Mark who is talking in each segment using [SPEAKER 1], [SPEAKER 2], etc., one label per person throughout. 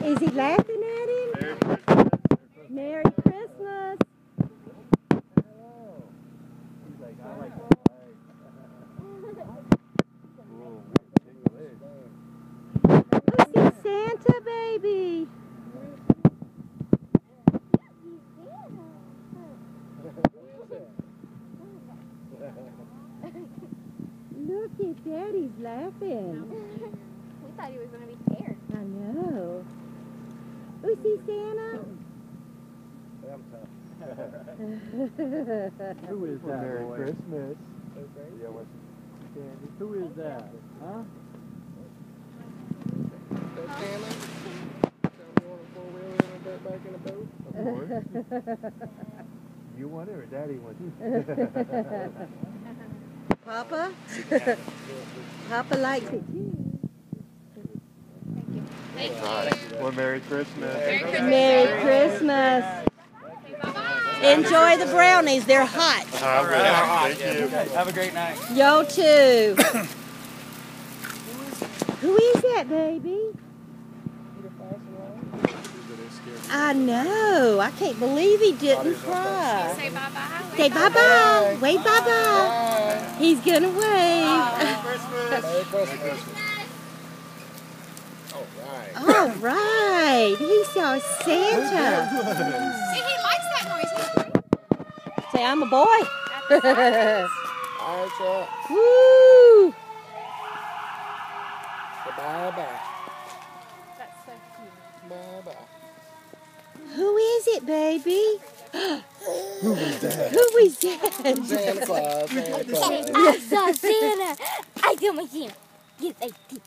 [SPEAKER 1] Is he laughing at him? Merry Christmas.
[SPEAKER 2] He's like, I like
[SPEAKER 1] Oh, see Santa, baby. Look at Daddy's laughing.
[SPEAKER 3] We thought he was going to be scared.
[SPEAKER 1] I know. Oh, see Santa?
[SPEAKER 2] Who is that?
[SPEAKER 4] Merry
[SPEAKER 2] boy?
[SPEAKER 4] Christmas.
[SPEAKER 2] Yeah, what's Candy? Who is that? Huh?
[SPEAKER 4] Santa? You want a four-wheeler and a bit back in the boat? Of course. You want it or Daddy wants it?
[SPEAKER 1] Papa? Papa likes it too.
[SPEAKER 3] Thank you.
[SPEAKER 4] Well, Merry Christmas.
[SPEAKER 1] Merry Christmas. Enjoy the brownies. They're hot.
[SPEAKER 4] All right. Thank you.
[SPEAKER 2] Have a great night.
[SPEAKER 1] Yo, too. Who is that, baby? I know. I can't believe he didn't cry.
[SPEAKER 3] Say bye-bye.
[SPEAKER 1] Say bye-bye. Wave bye-bye. He's going to wave.
[SPEAKER 4] Merry Christmas.
[SPEAKER 1] All right. He saw Santa.
[SPEAKER 3] See, he likes that noise.
[SPEAKER 1] Say, I'm a boy.
[SPEAKER 4] All right, y'all.
[SPEAKER 1] Woo.
[SPEAKER 4] Bye-bye.
[SPEAKER 3] That's so cute.
[SPEAKER 4] Bye-bye.
[SPEAKER 1] Who is it, baby?
[SPEAKER 4] Who is that?
[SPEAKER 1] Who is that?
[SPEAKER 4] Santa Claus. Santa Claus.
[SPEAKER 3] I saw Santa. I saw my Santa. Yes, I did.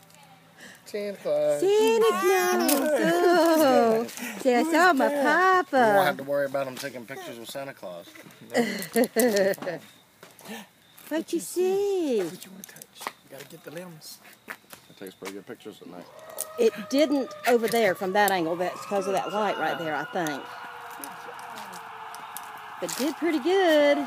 [SPEAKER 4] Santa Claus.
[SPEAKER 1] Santa Claus. Oh, say, I saw my
[SPEAKER 4] You won't have
[SPEAKER 1] papa.
[SPEAKER 4] to worry about him taking pictures with Santa Claus.
[SPEAKER 1] What you see?
[SPEAKER 4] What you want to touch? You gotta get the limbs. It takes pretty good pictures at night.
[SPEAKER 1] It didn't over there from that angle. That's because of that light right there, I think. But did pretty good.